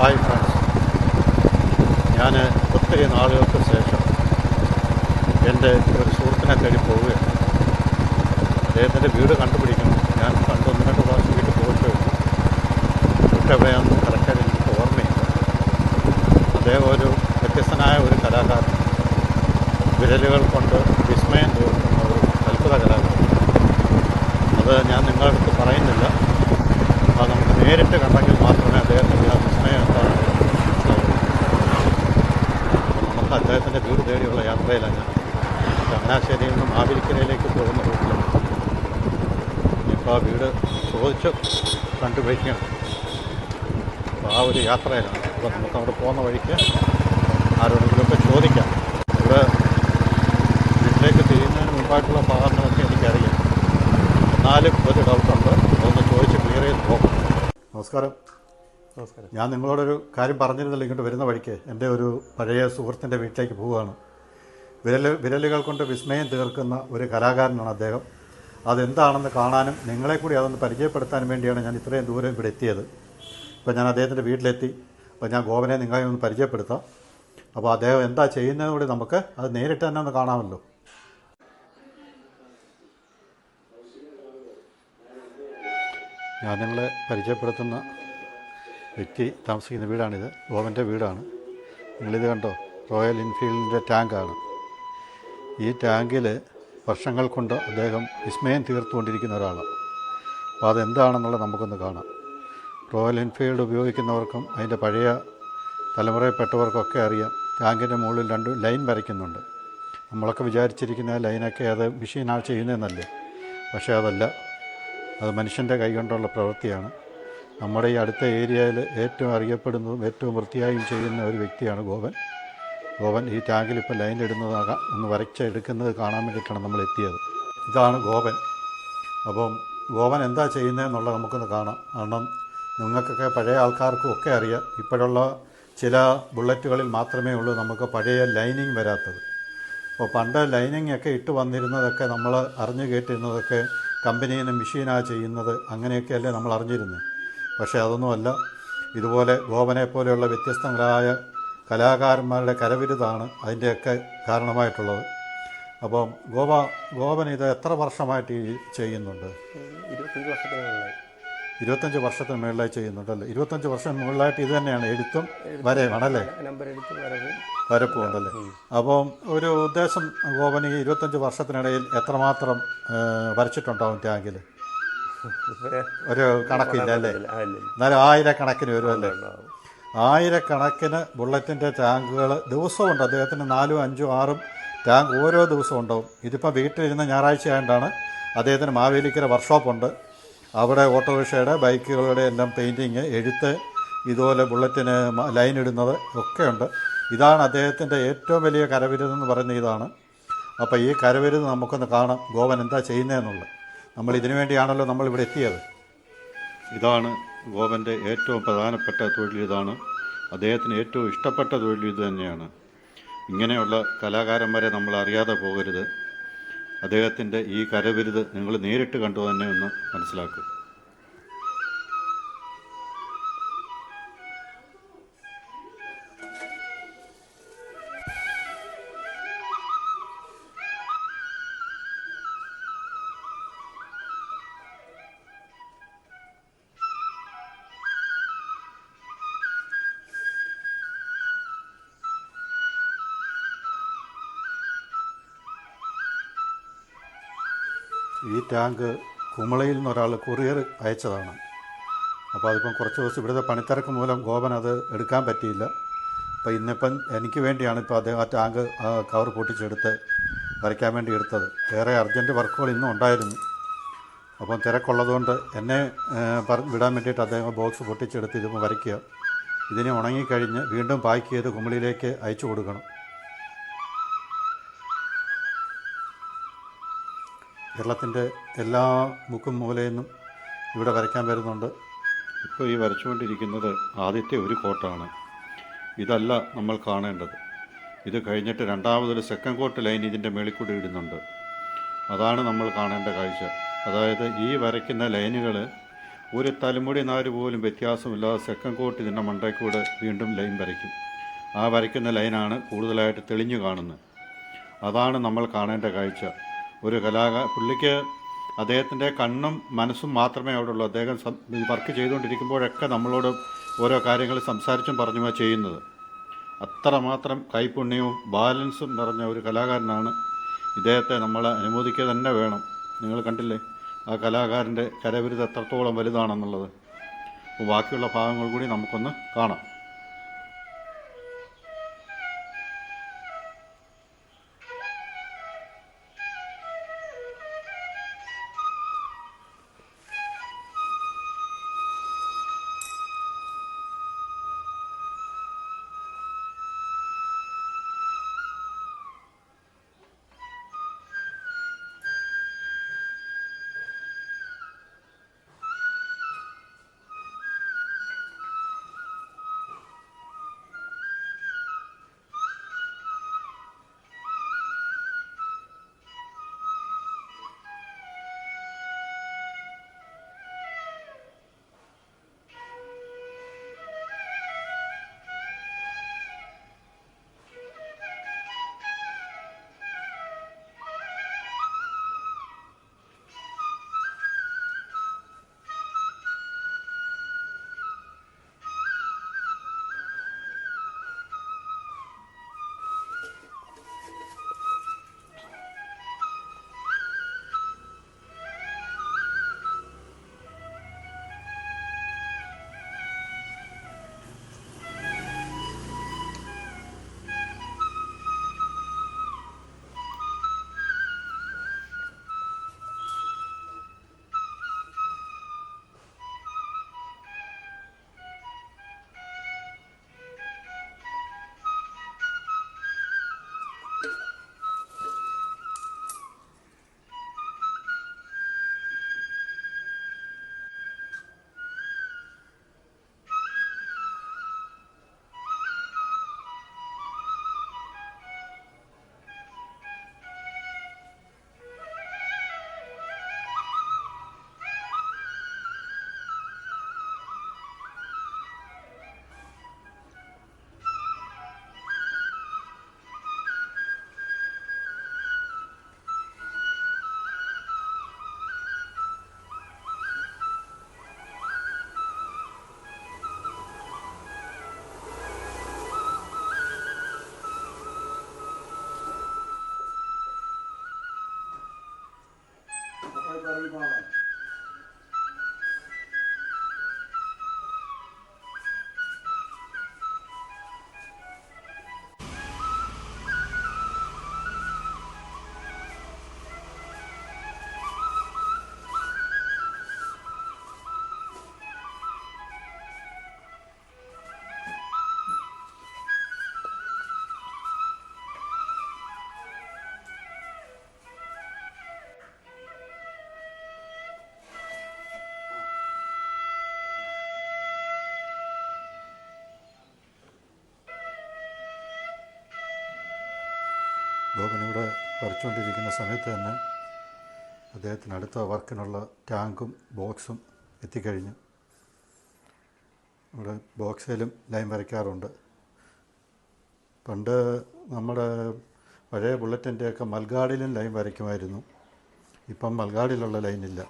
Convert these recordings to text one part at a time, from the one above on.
Hi friends, ഞാൻ ഒത്തിരി നാളുകൾക്ക് ശേഷം എൻ്റെ ഒരു സുഹൃത്തിനെ തേടി പോവുകയാണ്. അദ്ദേഹത്തിൻ്റെ വീട് കണ്ടുപിടിക്കണം. ഞാൻ ഒന്ന് രണ്ട് പ്രാവശ്യം വീട്ടിൽ പോയിട്ടേ ഉള്ളൂ. വീട്ടെവിടെയാണെന്ന് കറക്റ്റായിട്ട് എനിക്ക് ഓർമ്മയില്ല. അദ്ദേഹം ഒരു വ്യത്യസ്തനായ ഒരു കലാകാരൻ, വിരലുകൾ കൊണ്ട് വിസ്മയം തീർക്കുന്ന ഒരു അത്ഭുത കലാകാരൻ. അത് ഞാൻ നിങ്ങളുടെ അടുത്ത് പറയുന്നില്ല. അത് നമുക്ക് നേരിട്ട് കണ്ടെങ്കിൽ മാത്രമേ അദ്ദേഹത്തിൻ്റെ ആ വിസ്മയം എന്താണെന്ന് മനസ്സിലാവുള്ളൂ. നമുക്ക് അദ്ദേഹത്തിൻ്റെ വീട് തേടിയുള്ള യാത്രയിലാണ് ഞാൻ. ചങ്ങനാശ്ശേരിയിൽ നിന്ന് മാവേലിക്കരയിലേക്ക് പോകുന്ന റൂട്ടിലാണ്. ഇപ്പോൾ ആ വീട് ചോദിച്ച് കണ്ടുപിടിക്കണം. അപ്പോൾ ആ ഒരു യാത്രയിലാണ്. അപ്പോൾ നമുക്ക് അവിടെ പോകുന്ന വഴിക്ക് ആരോടെങ്കിലുമൊക്കെ ചോദിക്കാം. ഇവിടെ വീട്ടിലേക്ക് തിരിയുന്നതിന് മുമ്പായിട്ടുള്ള ഭാഗങ്ങളൊക്കെ എനിക്കറിയാം. എന്നാലും ഒരു ഡൗട്ടുണ്ട്. അതൊന്ന് ചോദിച്ച് ക്ലിയർ ചെയ്ത് പോകാം. നമസ്കാരം. ഞാൻ നിങ്ങളോടൊരു കാര്യം പറഞ്ഞിരുന്നില്ല. ഇങ്ങോട്ട് വരുന്ന വഴിക്ക് എൻ്റെ ഒരു പഴയ സുഹൃത്തിൻ്റെ വീട്ടിലേക്ക് പോവുകയാണ്. വിരലുകൾ കൊണ്ട് വിസ്മയം തീർക്കുന്ന ഒരു കലാകാരനാണ് അദ്ദേഹം. അതെന്താണെന്ന് കാണാനും നിങ്ങളെ കൂടി അതൊന്ന് പരിചയപ്പെടുത്താനും വേണ്ടിയാണ് ഞാൻ ഇത്രയും ദൂരം ഇവിടെ എത്തിയത്. ഇപ്പോൾ ഞാൻ അദ്ദേഹത്തിൻ്റെ വീട്ടിലെത്തി. അപ്പോൾ ഞാൻ ഗോപനെ നിങ്ങളെ ഒന്ന് പരിചയപ്പെടുത്താം. അപ്പോൾ അദ്ദേഹം എന്താ ചെയ്യുന്നതെന്ന് കൂടി നമുക്ക് അത് നേരിട്ട് തന്നെ ഒന്ന് കാണാമല്ലോ. ഞാൻ നിങ്ങളെ പരിചയപ്പെടുത്തുന്ന വ്യക്തി താമസിക്കുന്ന വീടാണിത്. ഗോവൻ്റെ വീടാണ്. നിങ്ങളിത് കണ്ടോ? റോയൽ എൻഫീൽഡിൻ്റെ ടാങ്കാണ്. ഈ ടാങ്കിൽ വർഷങ്ങൾ കൊണ്ട് അദ്ദേഹം വിസ്മയം തീർത്തുകൊണ്ടിരിക്കുന്ന ഒരാളാണ്. അപ്പോൾ അതെന്താണെന്നുള്ളത് നമുക്കൊന്ന് കാണാം. റോയൽ എൻഫീൽഡ് ഉപയോഗിക്കുന്നവർക്കും അതിൻ്റെ പഴയ തലമുറയിൽപ്പെട്ടവർക്കൊക്കെ അറിയാം, ടാങ്കിൻ്റെ മുകളിൽ 2 ലൈൻ വരയ്ക്കുന്നുണ്ട്. നമ്മളൊക്കെ വിചാരിച്ചിരിക്കുന്ന ലൈനൊക്കെ അത് മെഷീനാണ് ചെയ്യുന്നതെന്നല്ലേ. പക്ഷേ അതല്ല, അത് മനുഷ്യൻ്റെ കൈകൊണ്ടുള്ള പ്രവൃത്തിയാണ്. നമ്മുടെ ഈ അടുത്ത ഏരിയയിൽ ഏറ്റവും അറിയപ്പെടുന്നതും ഏറ്റവും വൃത്തിയായും ചെയ്യുന്ന ഒരു വ്യക്തിയാണ് ഗോപൻ. ഈ ടാങ്കിൽ ഇപ്പോൾ ലൈൻ ഇടുന്നതാകാം ഒന്ന് വരച്ചെടുക്കുന്നത് കാണാൻ വേണ്ടിയിട്ടാണ് നമ്മൾ എത്തിയത്. ഇതാണ് ഗോപൻ. അപ്പം ഗോപൻ എന്താ ചെയ്യുന്നതെന്നുള്ളത് നമുക്കൊന്ന് കാണാം. കാരണം നിങ്ങൾക്കൊക്കെ പഴയ ആൾക്കാർക്കും ഒക്കെ അറിയാം, ഇപ്പോഴുള്ള ചില ബുള്ളറ്റുകളിൽ മാത്രമേ ഉള്ളൂ നമുക്ക് പഴയ ലൈനിങ് വരാത്തത്. അപ്പോൾ പണ്ട് ലൈനിങ് ഒക്കെ ഇട്ട് വന്നിരുന്നതൊക്കെ നമ്മൾ അറിഞ്ഞു കേട്ടിരുന്നതൊക്കെ കമ്പനിയിൽ നിന്ന് മെഷീനാണ് ചെയ്യുന്നത്, അങ്ങനെയൊക്കെയല്ലേ നമ്മൾ അറിഞ്ഞിരുന്നത്. പക്ഷേ അതൊന്നുമല്ല. ഇതുപോലെ ഗോപനെ പോലെയുള്ള വ്യത്യസ്തങ്ങളായ കലാകാരന്മാരുടെ കരവിരുതാണ് അതിൻ്റെയൊക്കെ കാരണമായിട്ടുള്ളത്. അപ്പം ഗോപൻ ഇത് എത്ര വർഷമായിട്ട് ചെയ്യുന്നുണ്ട്? 25 വർഷത്തിന് മുകളിലായി ചെയ്യുന്നുണ്ടല്ലേ. 25 വർഷം മുകളിലായിട്ട് ഇത് തന്നെയാണ് എഴുത്തും വരയുമാണല്ലേ, വരപ്പും ഉണ്ടല്ലേ. അപ്പം ഒരു ഉദ്ദേശം, ഗോപൻ ഈ 25 വർഷത്തിനിടയിൽ എത്രമാത്രം വരച്ചിട്ടുണ്ടാവും ടാങ്കിൽ? ഒരു കണക്കില്ല അല്ലേ. എന്നാലും ആയിരക്കണക്കിന് വരുമല്ലേ. ആയിരക്കണക്കിന് ബുള്ളറ്റിൻ്റെ ടാങ്കുകൾ ദിവസവും ഉണ്ട് അദ്ദേഹത്തിന്. 4, 5, 6 ടാങ്ക് ഓരോ ദിവസവും ഉണ്ടാവും. ഇതിപ്പോൾ വീട്ടിലിരുന്ന ഞായറാഴ്ച ആയതുകൊണ്ടാണ്. അദ്ദേഹത്തിന് മാവേലിക്കര വർക്ക്ഷോപ്പുണ്ട്. അവിടെ ഓട്ടോറിക്ഷയുടെ ബൈക്കുകളുടെ എല്ലാം പെയിൻറ്റിങ്, എഴുത്ത്, ഇതുപോലെ ബുള്ളറ്റിന് ലൈൻ ഇടുന്നത് ഒക്കെയുണ്ട്. ഇതാണ് അദ്ദേഹത്തിൻ്റെ ഏറ്റവും വലിയ കരവിരുതെന്ന് പറയുന്നത് ഇതാണ്. അപ്പോൾ ഈ കരവിരുത് നമുക്കൊന്ന് കാണാം, ഗോപൻ എന്താ ചെയ്യുന്നതെന്നുള്ളത്. നമ്മൾ ഇതിനു വേണ്ടിയാണല്ലോ നമ്മളിവിടെ എത്തിയത്. ഇതാണ് ഗോപൻ്റെ ഏറ്റവും പ്രധാനപ്പെട്ട തൊഴിൽ. ഇതാണ് അദ്ദേഹത്തിന് ഏറ്റവും ഇഷ്ടപ്പെട്ട തൊഴിൽ. ഇത് തന്നെയാണ്. ഇങ്ങനെയുള്ള കലാകാരന്മാരെ നമ്മൾ അറിയാതെ പോകരുത്. അദ്ദേഹത്തിൻ്റെ ഈ കരവിരുത് നിങ്ങൾ നേരിട്ട് കണ്ടു തന്നെ ഒന്ന് മനസ്സിലാക്കുക. ഈ ടാങ്ക് കുമളയിൽ നിന്ന് ഒരാൾ കൊറിയർ അയച്ചതാണ്. അപ്പോൾ അതിപ്പം കുറച്ച് ദിവസം ഇവിടുത്തെ പണിത്തിരക്ക് മൂലം ഗോപൻ അത് എടുക്കാൻ പറ്റിയില്ല. അപ്പോൾ ഇന്നിപ്പം എനിക്ക് വേണ്ടിയാണ് ഇപ്പോൾ അദ്ദേഹം ആ ടാങ്ക് കവർ പൊട്ടിച്ചെടുത്ത് വരയ്ക്കാൻ വേണ്ടി എടുത്തത്. വേറെ അർജൻറ്റ് വർക്കുകൾ ഇന്നും ഉണ്ടായിരുന്നു. അപ്പം തിരക്കുള്ളതുകൊണ്ട് എന്നെ വിടാൻ വേണ്ടിയിട്ട് അദ്ദേഹം ബോക്സ് പൊട്ടിച്ചെടുത്ത് ഇതിപ്പോൾ വരയ്ക്കുക. ഇതിനെ ഉണങ്ങിക്കഴിഞ്ഞ് വീണ്ടും പാക്ക് ചെയ്ത് കുമളിയിലേക്ക് അയച്ചു കൊടുക്കണം. കേരളത്തിൻ്റെ എല്ലാ മുക്കും മൂലയിൽ നിന്നും ഇവിടെ വരയ്ക്കാൻ വരുന്നുണ്ട്. ഇപ്പോൾ ഈ വരച്ചുകൊണ്ടിരിക്കുന്നത് ആദ്യത്തെ ഒരു കോട്ടാണ്. ഇതല്ല നമ്മൾ കാണേണ്ടത്. ഇത് കഴിഞ്ഞിട്ട് രണ്ടാമതൊരു സെക്കൻഡ് കോട്ട് ലൈൻ ഇതിൻ്റെ മേളിൽ കൂടി ഇടുന്നുണ്ട്. അതാണ് നമ്മൾ കാണേണ്ട കാഴ്ച. അതായത് ഈ വരയ്ക്കുന്ന ലൈനുകൾ ഒരു തലമുടി നാര് പോലും വ്യത്യാസമില്ലാതെ സെക്കൻഡ് കോട്ട് ഇതിൻ്റെ മണ്ടയ്ക്കൂടെ വീണ്ടും ലൈൻ വരയ്ക്കും. ആ വരയ്ക്കുന്ന ലൈനാണ് കൂടുതലായിട്ട് തെളിഞ്ഞു കാണുന്നത്. അതാണ് നമ്മൾ കാണേണ്ട കാഴ്ച. ഒരു പുള്ളിക്ക് അദ്ദേഹത്തിൻ്റെ കണ്ണും മനസ്സും മാത്രമേ അവിടെ ഉള്ളൂ. അദ്ദേഹം വർക്ക് ചെയ്തുകൊണ്ടിരിക്കുമ്പോഴൊക്കെ നമ്മളോട് ഓരോ കാര്യങ്ങൾ സംസാരിച്ചും പറഞ്ഞുമാണ് ചെയ്യുന്നത്. അത്രമാത്രം കൈപുണ്യവും ബാലൻസും നിറഞ്ഞ ഒരു കലാകാരനാണ്. ഇദ്ദേഹത്തെ നമ്മൾ അനുമോദിക്കുക തന്നെ വേണം. നിങ്ങൾ കണ്ടില്ലേ ആ കലാകാരൻ്റെ കരവിരുത് എത്രത്തോളം വലുതാണെന്നുള്ളത്. അപ്പോൾ ബാക്കിയുള്ള ഭാഗങ്ങൾ കൂടി നമുക്കൊന്ന് കാണാം. ബോബനിവിടെ വരച്ചുകൊണ്ടിരിക്കുന്ന സമയത്ത് തന്നെ അദ്ദേഹത്തിന് അടുത്ത വർക്കിനുള്ള ടാങ്കും ബോക്സും എത്തിക്കഴിഞ്ഞു. ഇവിടെ ബോക്സിലും ലൈൻ വരയ്ക്കാറുണ്ട്. പണ്ട് നമ്മുടെ പഴയ ബുള്ളറ്റിൻ്റെയൊക്കെ മൽഗാഡിലും ലൈൻ വരയ്ക്കുമായിരുന്നു. ഇപ്പം മൽഗാഡിലുള്ള ലൈനില്ല.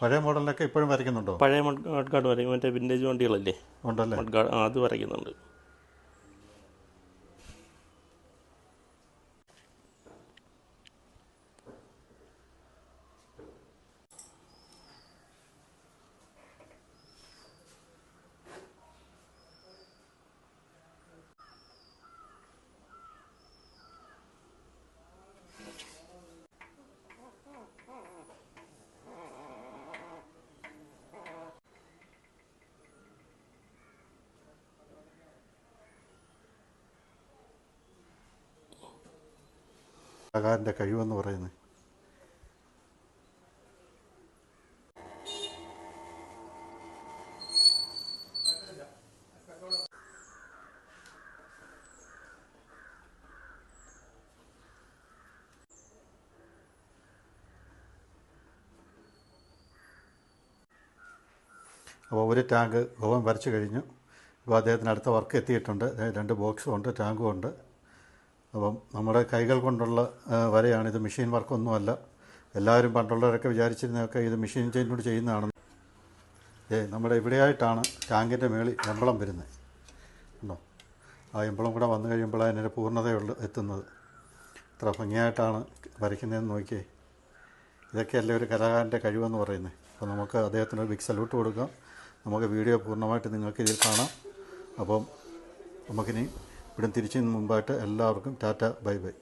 പഴയ മോഡലിനൊക്കെ ഇപ്പോഴും വരയ്ക്കുന്നുണ്ടോ? പഴയ മഡ്ഗാർഡ് വരയ്ക്കും. മറ്റേ വിൻറ്റേജ് വണ്ടികളല്ലേ ഉണ്ടല്ലേ? മഡ്ഗാർഡ് അത് വരയ്ക്കുന്നുണ്ട്. കലാകാരൻ്റെ കഴിവെന്ന് പറയുന്നത്. അപ്പോൾ ഒരു ടാങ്ക് ഗോവൻ വരച്ച് കഴിഞ്ഞു. ഇപ്പോൾ അദ്ദേഹത്തിന് അടുത്ത വർക്ക് എത്തിയിട്ടുണ്ട്. 2 ബോക്സും ഉണ്ട്, ടാങ്കും ഉണ്ട്. അപ്പം നമ്മുടെ കൈകൾ കൊണ്ടുള്ള വരയാണിത്, മെഷീൻ വർക്കൊന്നുമല്ല. എല്ലാവരും പണ്ടുള്ളവരൊക്കെ വിചാരിച്ചിരുന്നതൊക്കെ ഇത് മെഷീൻ കൊണ്ട് ചെയ്യുന്നതാണ്. നമ്മുടെ ഇവിടെയായിട്ടാണ് ടാങ്കിൻ്റെ മേളിൽ എംബ്ലം വരുന്നത്. ഉണ്ടോ? ആ എംബ്ലം കൂടെ വന്നു കഴിയുമ്പോഴാണ് അതിൻ്റെ പൂർണ്ണതയുള്ള എത്തുന്നത്. ഇത്ര ഭംഗിയായിട്ടാണ് വരയ്ക്കുന്നതെന്ന് നോക്കിയേ. ഇതൊക്കെയല്ലേ ഒരു കലാകാരൻ്റെ കഴിവെന്ന് പറയുന്നത്. അപ്പോൾ നമുക്ക് അദ്ദേഹത്തിന് ഒരു ബിഗ് സല്യൂട്ട് കൊടുക്കാം. നമുക്ക് വീഡിയോ പൂർണ്ണമായിട്ട് നിങ്ങൾക്ക് ഇതിൽ കാണാം. അപ്പം നമുക്കിനി ഇവിടെ തിരിച്ചു മുമ്പായിട്ട് എല്ലാവർക്കും ടാറ്റ ബൈ ബൈ.